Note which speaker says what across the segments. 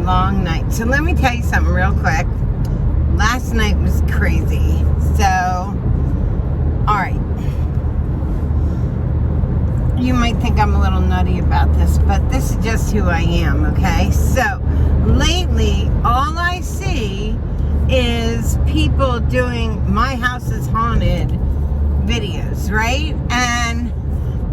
Speaker 1: long night. So let me tell you something real quick. Last night was crazy. So, alright. You might think I'm a little nutty about this, but this is just who I am, okay? So, lately, all I see is people doing My House is Haunted videos, right? And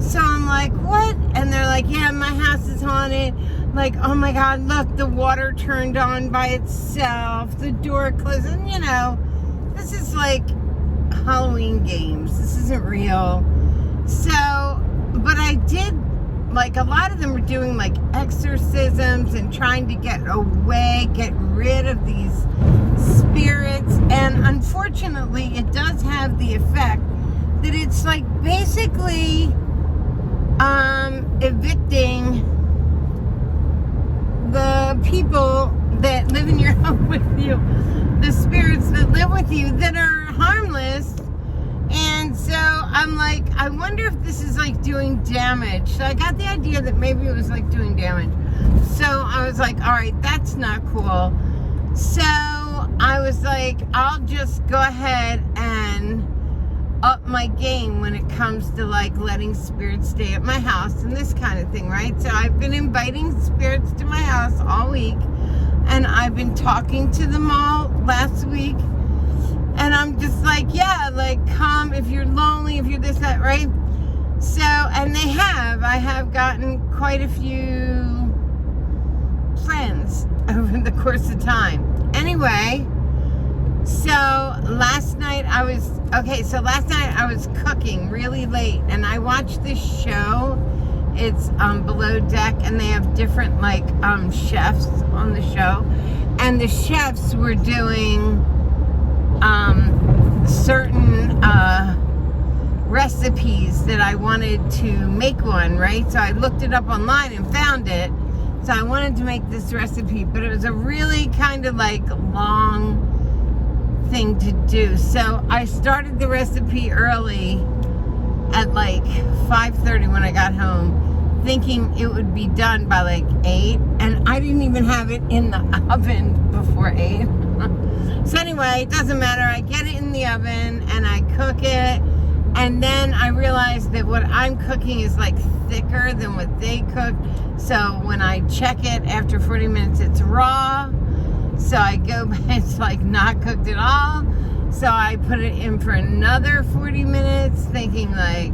Speaker 1: so I'm like, what? And they're like, yeah, my house is haunted. Like, oh my God, look, the water turned on by itself. The door closed. And, you know, this is like Halloween games. This isn't real. So, but I did, like, a lot of them were doing, like, exorcisms and trying to get rid of these spirits. And unfortunately, it does have the effect that it's, like, basically evicting the people that live in your home with you, the spirits that live with you that are harmless. And so I'm like, I wonder if this is like doing damage. So I got the idea that maybe it was like doing damage. So I was like, all right, that's not cool. So I was like, I'll just go ahead and up my game when it comes to like letting spirits stay at my house and this kind of thing, right? So I've been inviting spirits to my house all week, and I've been talking to them all last week, and I'm just like, yeah, like, come if you're lonely, if you're this, that, right? So, and I have gotten quite a few friends over the course of time. Anyway, so last night I was cooking really late, and I watched this show. It's Below Deck, and they have different like chefs on the show, and the chefs were doing certain recipes that I wanted to make one, right? So I looked it up online and found it. So I wanted to make this recipe, but it was a really kind of like long thing to do. So I started the recipe early at like 5:30 when I got home, thinking it would be done by like 8, and I didn't even have it in the oven before 8. So anyway, it doesn't matter. I get it in the oven and I cook it, and then I realized that what I'm cooking is like thicker than what they cooked. So when I check it after 40 minutes, it's raw. So I go back, it's like not cooked at all. So I put it in for another 40 minutes, thinking like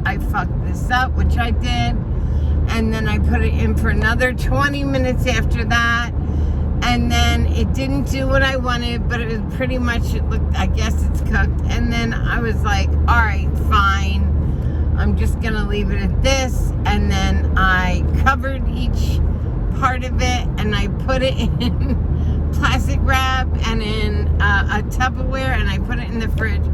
Speaker 1: I fucked this up, which I did. And then I put it in for another 20 minutes after that. And then it didn't do what I wanted, but it was pretty much, it looked, I guess it's cooked. And then I was like, all right, fine. I'm just gonna leave it at this. And then I covered each part of it, and I put it in plastic wrap and in a Tupperware, and I put it in the fridge,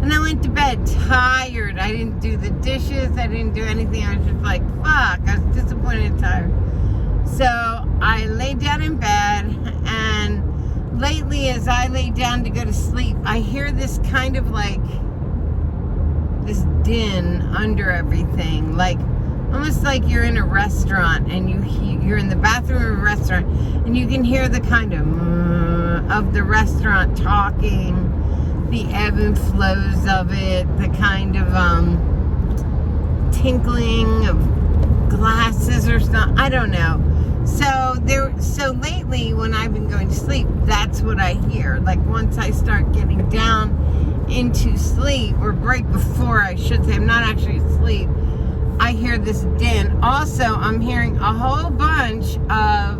Speaker 1: and I went to bed tired. I didn't do the dishes, I didn't do anything. I was just like, fuck, I was disappointed and tired. So I laid down in bed, and lately as I lay down to go to sleep, I hear this kind of like this din under everything, like almost like you're in a restaurant and you're in the bathroom of a restaurant, and you can hear the kind of the restaurant talking, the ebb and flows of it, the kind of tinkling of glasses or something. I don't know. So lately when I've been going to sleep, that's what I hear. Like once I start getting down into sleep, or right before, I should say, I'm not actually asleep, I hear this din. Also, I'm hearing a whole bunch of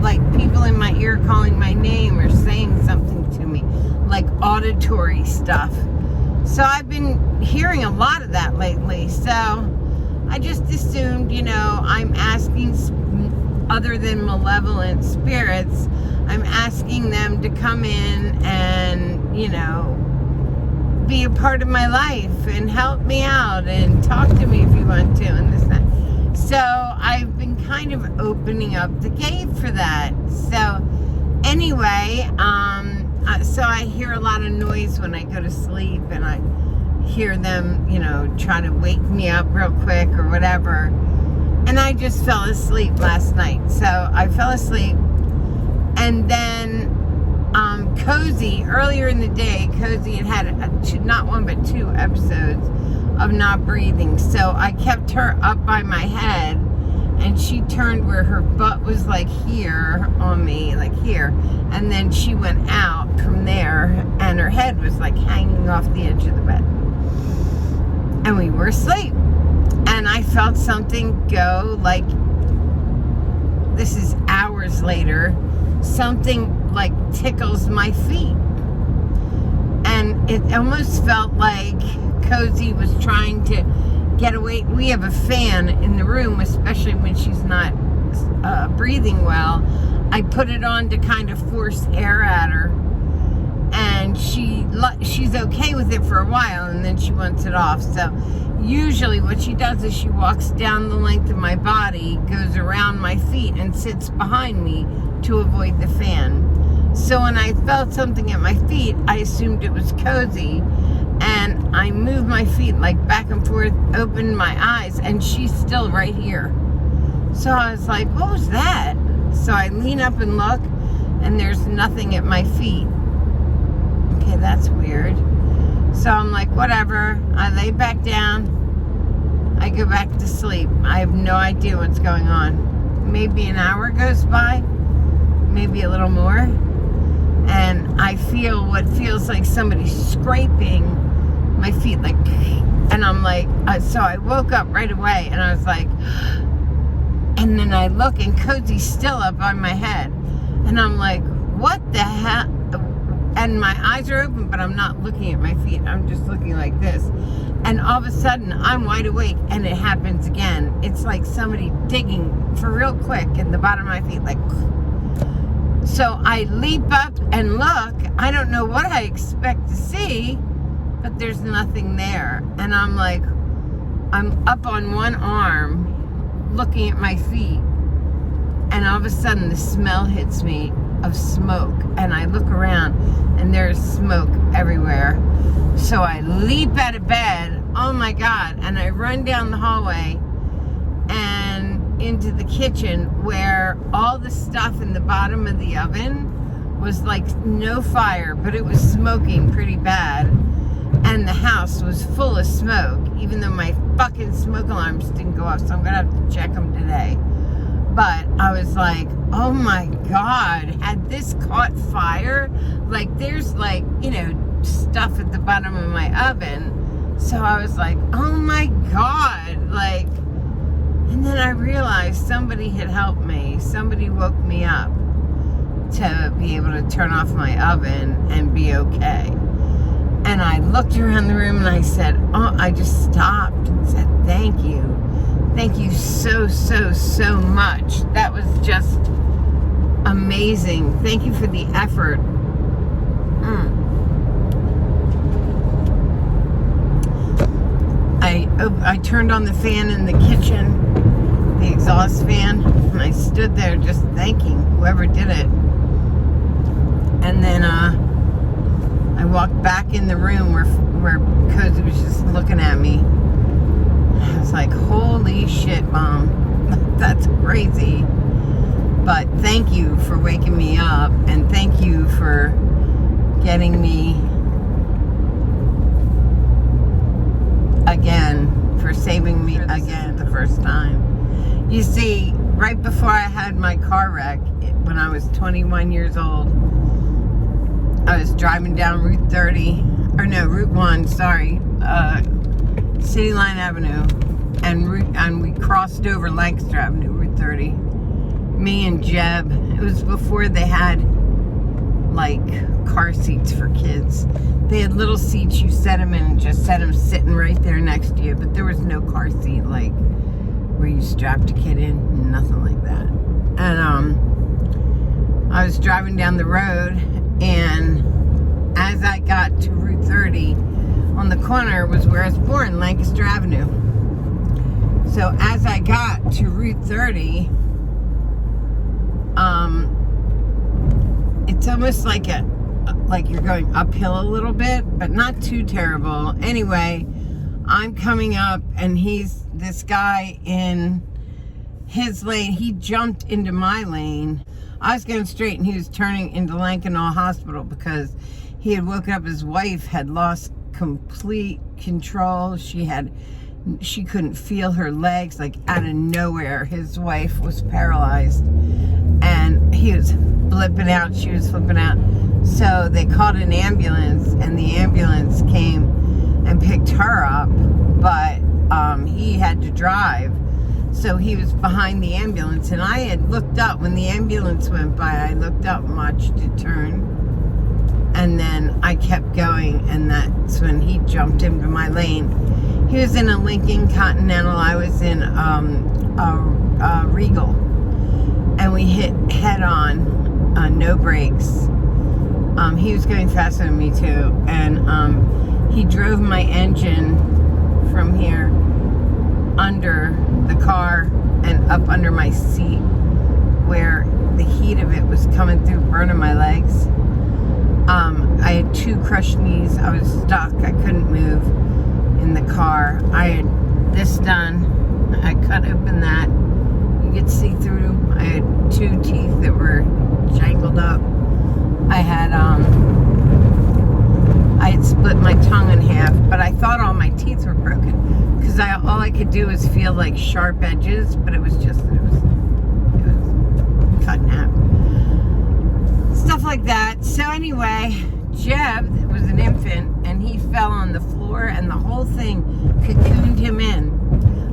Speaker 1: like people in my ear calling my name or saying something to me, like auditory stuff. So I've been hearing a lot of that lately. So I just assumed, you know, I'm asking, other than malevolent spirits, I'm asking them to come in and, you know, be a part of my life and help me out and talk to me if you want to, and this, that. So I've been kind of opening up the gate for that. So anyway, so I hear a lot of noise when I go to sleep, and I hear them, you know, try to wake me up real quick or whatever. And I just fell asleep last night. So I fell asleep. And then Cozy, earlier in the day, Cozy had not one but 2 episodes of not breathing. So I kept her up by my head, and she turned where her butt was like here on me, like here. And then she went out from there, and her head was like hanging off the edge of the bed. And we were asleep. And I felt something go, like, this is hours later, something like tickles my feet. And it almost felt like Cozy was trying to get away. We have a fan in the room, especially when she's not breathing well. I put it on to kind of force air at her. And she's okay with it for a while, and then she wants it off. So usually what she does is she walks down the length of my body, goes around my feet, and sits behind me to avoid the fan. So when I felt something at my feet, I assumed it was Cozy, and I moved my feet like back and forth, opened my eyes, and she's still right here. So I was like, what was that? So I lean up and look, and there's nothing at my feet. Okay, that's weird. So I'm like, whatever. I lay back down. I go back to sleep. I have no idea what's going on. Maybe an hour goes by, maybe a little more, and I feel what feels like somebody scraping my feet, like, and I'm like, so I woke up right away, and I was like, and then I look, and Cozy's still up on my head, and I'm like, what the hell? And my eyes are open, but I'm not looking at my feet. I'm just looking like this. And all of a sudden, I'm wide awake, and it happens again. It's like somebody digging for real quick in the bottom of my feet, like. So I leap up and look. I don't know what I expect to see, but there's nothing there. And I'm like, I'm up on one arm, looking at my feet. And all of a sudden, the smell hits me of smoke, and I look around, and there's smoke everywhere. So I leap out of bed, oh my God, and I run down the hallway and into the kitchen, where all the stuff in the bottom of the oven was like no fire, but it was smoking pretty bad, and the house was full of smoke, even though my fucking smoke alarms didn't go off, so I'm gonna have to check them today. But I was like, oh my God, had this caught fire? Like, there's like, stuff at the bottom of my oven. So I was like, oh my God, like, and then I realized somebody had helped me. Somebody woke me up to be able to turn off my oven and be okay. And I looked around the room, and I said, I just stopped and said, thank you. Thank you so, so, so much. That was just amazing. Thank you for the effort. I turned on the fan in the kitchen, the exhaust fan, and I stood there just thanking whoever did it. And then I walked back in the room where Cozy was just looking at me. I was like, holy shit, Mom. That's crazy. But thank you for waking me up, and thank you for getting me again, for saving me again the first time. You see, right before I had my car wreck, when I was 21 years old, I was driving down Route 1, City Line Avenue, and we crossed over Lancaster Avenue, Route 30. Me and Jeb. It was before they had like car seats for kids. They had little seats you set them in and just set them sitting right there next to you, but there was no car seat like where you strapped a kid in, nothing like that. And I was driving down the road, and as I got to Route 30, on the corner was where I was born, Lancaster Avenue. So as I got to Route 30, it's almost like you're going uphill a little bit, but not too terrible. Anyway, I'm coming up, and he's this guy in his lane. He jumped into my lane. I was going straight and he was turning into Lankenau Hospital because he had woken up. His wife had lost complete control. She couldn't feel her legs, like out of nowhere. His wife was paralyzed and he was flipping out. She was flipping out. So they called an ambulance and the ambulance came and picked her up, but he had to drive. So he was behind the ambulance, and I had looked up when the ambulance went by. I looked up much to turn, and then I kept going, and that's when he jumped into my lane. He was in a Lincoln Continental. I was in a Regal, and we hit head on, no brakes. He was going faster than me too, and he drove my engine from here under the car and up under my seat where the heat of it was coming through, burning my legs. I had 2 crushed knees. I was stuck. I couldn't move in the car. I had this done. I cut open that. You could see through. I had 2 teeth that were jangled up. I had split my tongue in half, but I thought all my teeth were broken because all I could do was feel like sharp edges, but it was cut in half. Stuff like that. So anyway, Jeb was an infant and he fell on the floor and the whole thing cocooned him in.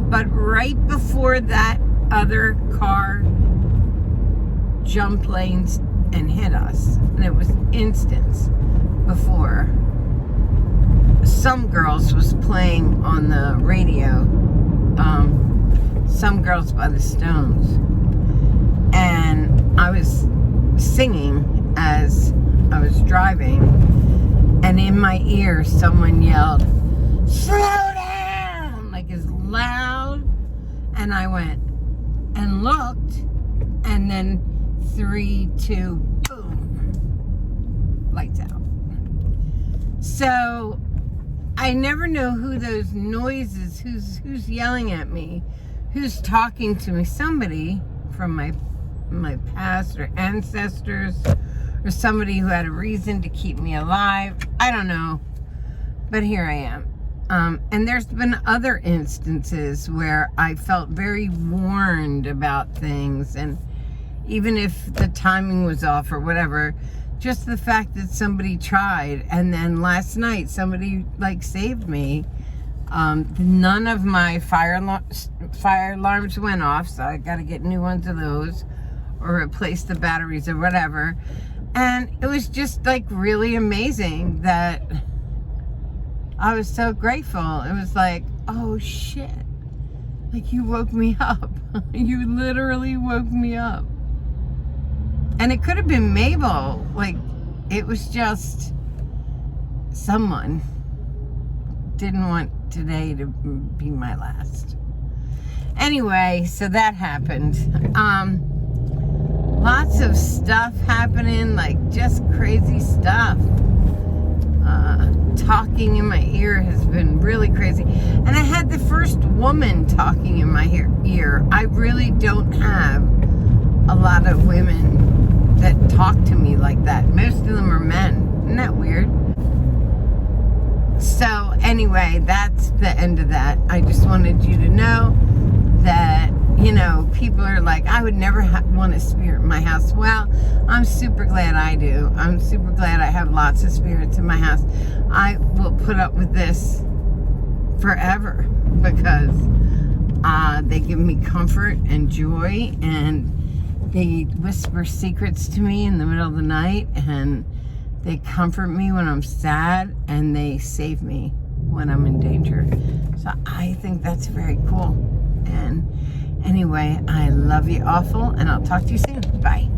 Speaker 1: But right before that other car jumped lanes and hit us, and it was instance before, Some Girls was playing on the radio, Some Girls by the Stones, and I was singing as I was driving, and in my ear someone yelled, "Slow down!" like as loud, and I went and looked, and then 3, 2, boom, lights out. So I never know who those noises, who's yelling at me, who's talking to me. Somebody from my past or ancestors, or somebody who had a reason to keep me alive. I don't know, but here I am. And there's been other instances where I felt very warned about things, and even if the timing was off or whatever, just the fact that somebody tried. And then last night somebody saved me. None of my fire alarms went off, so I got to get new ones of those or replace the batteries or whatever. And it was just really amazing that I was so grateful. It was like, oh shit, you woke me up. You literally woke me up. And it could have been Mabel. It was just someone didn't want today to be my last. Anyway, so that happened. Lots of stuff happening, just crazy stuff. Talking in my ear has been really crazy. And I had the first woman talking in my ear. I really don't have a lot of women that talk to me like that. Most of them are men. Isn't that weird? So anyway, that's the end of that. I just wanted you to know that, people are like, I would never want a spirit in my house. Well, I'm super glad I do. I'm super glad I have lots of spirits in my house. I will put up with this forever because they give me comfort and joy, and they whisper secrets to me in the middle of the night, and they comfort me when I'm sad, and they save me when I'm in danger. So I think that's very cool. And anyway, I love you awful, and I'll talk to you soon. Bye.